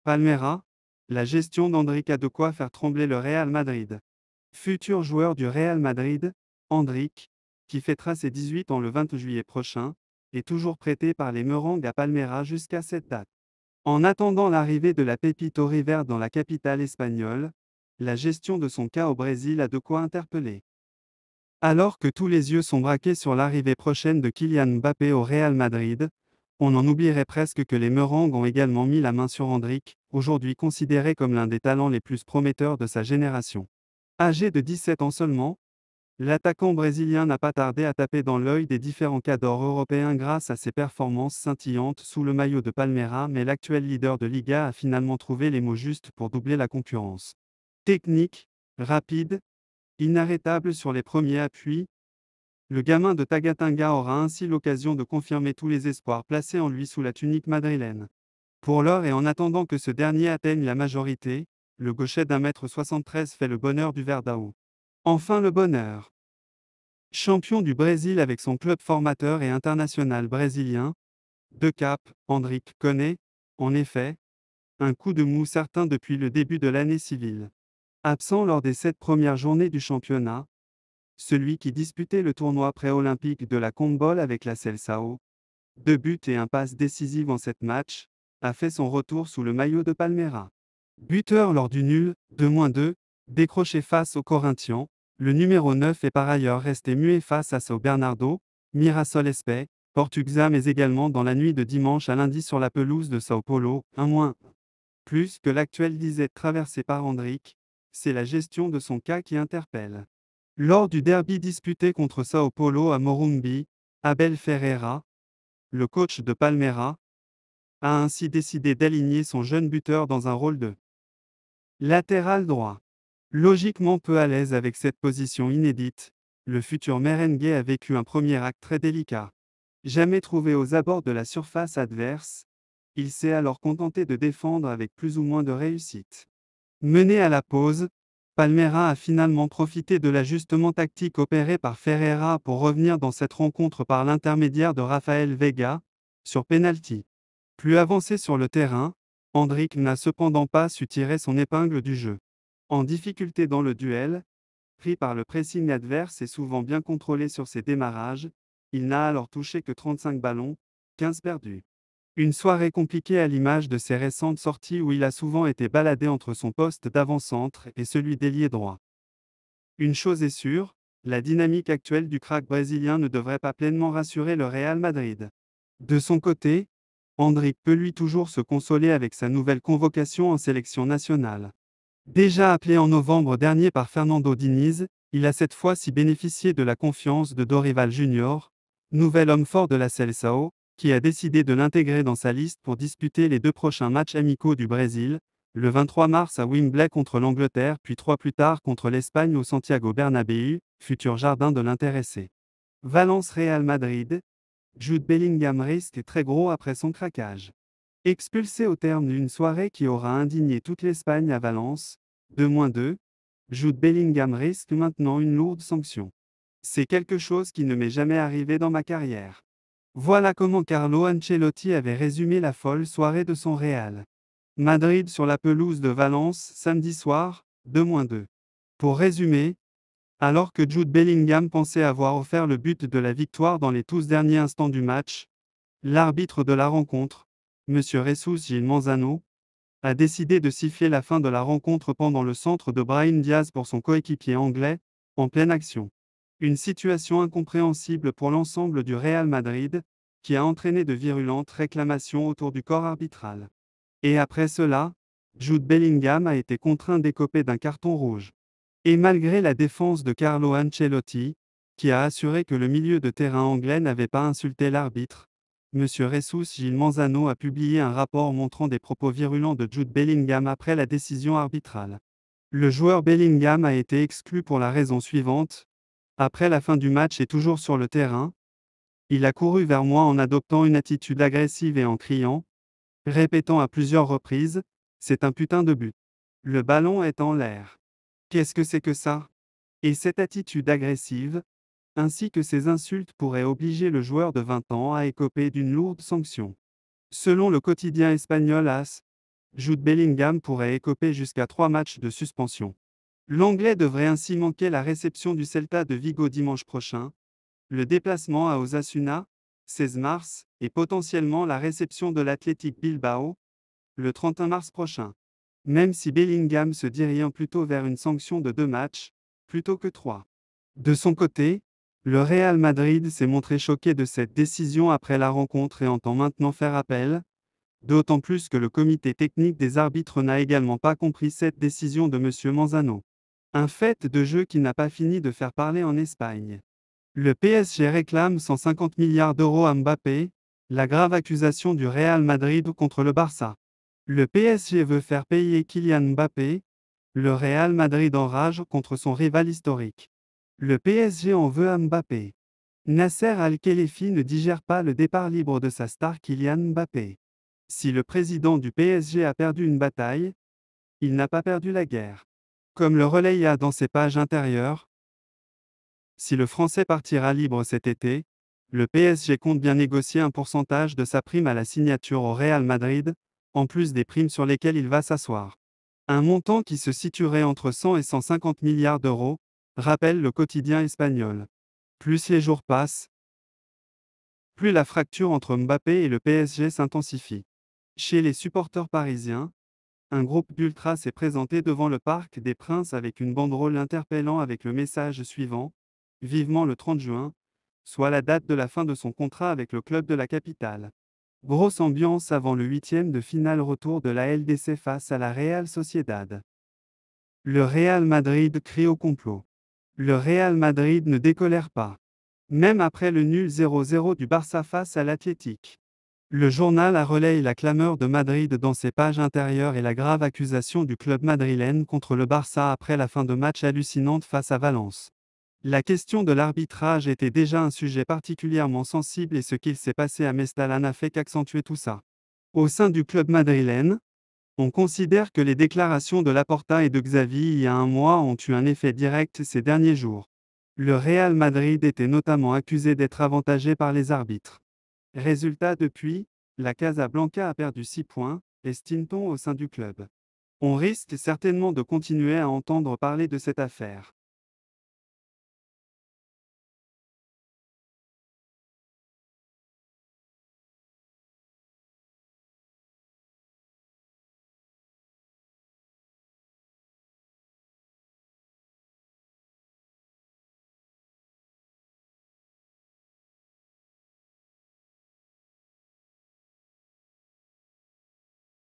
Palmeiras, la gestion d'Endrick a de quoi faire trembler le Real Madrid. Futur joueur du Real Madrid, Endrick, qui fêtera ses 18 ans le 20 juillet prochain, est toujours prêté par les Merengues à Palmeiras jusqu'à cette date. En attendant l'arrivée de la pépite auriverte dans la capitale espagnole, la gestion de son cas au Brésil a de quoi interpeller. Alors que tous les yeux sont braqués sur l'arrivée prochaine de Kylian Mbappé au Real Madrid, on en oublierait presque que les Merengues ont également mis la main sur Endrick, aujourd'hui considéré comme l'un des talents les plus prometteurs de sa génération. Âgé de 17 ans seulement, l'attaquant brésilien n'a pas tardé à taper dans l'œil des différents cadors européens grâce à ses performances scintillantes sous le maillot de Palmeiras, mais l'actuel leader de Liga a finalement trouvé les mots justes pour doubler la concurrence. Technique, rapide, inarrêtable sur les premiers appuis, le gamin de Taguatinga aura ainsi l'occasion de confirmer tous les espoirs placés en lui sous la tunique madrilène. Pour l'heure et en attendant que ce dernier atteigne la majorité, le gaucher d'1,73 m fait le bonheur du Verdão. Enfin le bonheur. Champion du Brésil avec son club formateur et international brésilien, de cap, Endrick connaît, en effet, un coup de mou certain depuis le début de l'année civile. Absent lors des 7 premières journées du championnat, celui qui disputait le tournoi pré-olympique de la Conmebol avec la Seleção, 2 buts et un passe décisive en 7 matchs, a fait son retour sous le maillot de Palmeiras. Buteur lors du nul, 2-2, décroché face aux Corinthians, le numéro 9 est par ailleurs resté muet face à São Bernardo, Mirassol Espé, Portuguesa mais également dans la nuit de dimanche à lundi sur la pelouse de São Paulo, 1-. Plus que l'actuelle disette traversée par Endrick, c'est la gestion de son cas qui interpelle. Lors du derby disputé contre São Paulo à Morumbi, Abel Ferreira, le coach de Palmeiras, a ainsi décidé d'aligner son jeune buteur dans un rôle de latéral droit. Logiquement peu à l'aise avec cette position inédite, le futur merengue a vécu un premier acte très délicat. Jamais trouvé aux abords de la surface adverse, il s'est alors contenté de défendre avec plus ou moins de réussite. Mené à la pause, Palmeiras a finalement profité de l'ajustement tactique opéré par Ferreira pour revenir dans cette rencontre par l'intermédiaire de Rafael Veiga, sur penalty. Plus avancé sur le terrain, Endrick n'a cependant pas su tirer son épingle du jeu. En difficulté dans le duel, pris par le pressing adverse et souvent bien contrôlé sur ses démarrages, il n'a alors touché que 35 ballons, 15 perdus. Une soirée compliquée à l'image de ses récentes sorties où il a souvent été baladé entre son poste d'avant-centre et celui d'ailier droit. Une chose est sûre, la dynamique actuelle du crack brésilien ne devrait pas pleinement rassurer le Real Madrid. De son côté, Endrick peut lui toujours se consoler avec sa nouvelle convocation en sélection nationale. Déjà appelé en novembre dernier par Fernando Diniz, il a cette fois-ci bénéficié de la confiance de Dorival Junior, nouvel homme fort de la Seleção, qui a décidé de l'intégrer dans sa liste pour disputer les 2 prochains matchs amicaux du Brésil, le 23 mars à Wembley contre l'Angleterre puis 3 plus tard contre l'Espagne au Santiago Bernabéu, futur jardin de l'intéressé. Valence Real Madrid, Jude Bellingham risque très gros après son craquage. Expulsé au terme d'une soirée qui aura indigné toute l'Espagne à Valence, 2-2, Jude Bellingham risque maintenant une lourde sanction. C'est quelque chose qui ne m'est jamais arrivé dans ma carrière. Voilà comment Carlo Ancelotti avait résumé la folle soirée de son Real Madrid sur la pelouse de Valence samedi soir, 2-2. Pour résumer, alors que Jude Bellingham pensait avoir offert le but de la victoire dans les tous derniers instants du match, l'arbitre de la rencontre, M. Jesus Gil Manzano, a décidé de siffler la fin de la rencontre pendant le centre de Brahim Diaz pour son coéquipier anglais, en pleine action. Une situation incompréhensible pour l'ensemble du Real Madrid, qui a entraîné de virulentes réclamations autour du corps arbitral. Et après cela, Jude Bellingham a été contraint d'écoper d'un carton rouge. Et malgré la défense de Carlo Ancelotti, qui a assuré que le milieu de terrain anglais n'avait pas insulté l'arbitre, M. Jesus Gil Manzano a publié un rapport montrant des propos virulents de Jude Bellingham après la décision arbitrale. Le joueur Bellingham a été exclu pour la raison suivante. Après la fin du match et toujours sur le terrain, il a couru vers moi en adoptant une attitude agressive et en criant, répétant à plusieurs reprises, c'est un putain de but. Le ballon est en l'air. Qu'est-ce que c'est que ça? Et cette attitude agressive, ainsi que ces insultes pourraient obliger le joueur de 20 ans à écoper d'une lourde sanction. Selon le quotidien espagnol AS, Jude Bellingham pourrait écoper jusqu'à 3 matchs de suspension. L'Anglais devrait ainsi manquer la réception du Celta de Vigo dimanche prochain, le déplacement à Osasuna, 16 mars, et potentiellement la réception de l'Athletic Bilbao, le 31 mars prochain. Même si Bellingham se dirige plutôt vers une sanction de 2 matchs, plutôt que 3. De son côté, le Real Madrid s'est montré choqué de cette décision après la rencontre et entend maintenant faire appel, d'autant plus que le comité technique des arbitres n'a également pas compris cette décision de M. Manzano. Un fait de jeu qui n'a pas fini de faire parler en Espagne. Le PSG réclame 150 milliards d'euros à Mbappé, la grave accusation du Real Madrid contre le Barça. Le PSG veut faire payer Kylian Mbappé, le Real Madrid enrage contre son rival historique. Le PSG en veut à Mbappé. Nasser Al-Khelaifi ne digère pas le départ libre de sa star Kylian Mbappé. Si le président du PSG a perdu une bataille, il n'a pas perdu la guerre. Comme le relaya dans ses pages intérieures, si le Français partira libre cet été, le PSG compte bien négocier un pourcentage de sa prime à la signature au Real Madrid, en plus des primes sur lesquelles il va s'asseoir. Un montant qui se situerait entre 100 et 150 milliards d'euros, rappelle le quotidien espagnol. Plus les jours passent, plus la fracture entre Mbappé et le PSG s'intensifie. Chez les supporters parisiens, un groupe d'ultras s'est présenté devant le Parc des Princes avec une banderole interpellant avec le message suivant: Vivement le 30 juin, soit la date de la fin de son contrat avec le club de la capitale. Grosse ambiance avant le huitième de finale retour de la LDC face à la Real Sociedad. Le Real Madrid crie au complot. Le Real Madrid ne décolère pas. Même après le nul 0-0 du Barça face à l'Athletic. Le journal a relayé la clameur de Madrid dans ses pages intérieures et la grave accusation du club madrilène contre le Barça après la fin de match hallucinante face à Valence. La question de l'arbitrage était déjà un sujet particulièrement sensible et ce qu'il s'est passé à Mestalla n'a fait qu'accentuer tout ça. Au sein du club madrilène, on considère que les déclarations de Laporta et de Xavi il y a un mois ont eu un effet direct ces derniers jours. Le Real Madrid était notamment accusé d'être avantagé par les arbitres. Résultat depuis, la Casablanca a perdu 6 points, estime-t-on au sein du club. On risque certainement de continuer à entendre parler de cette affaire.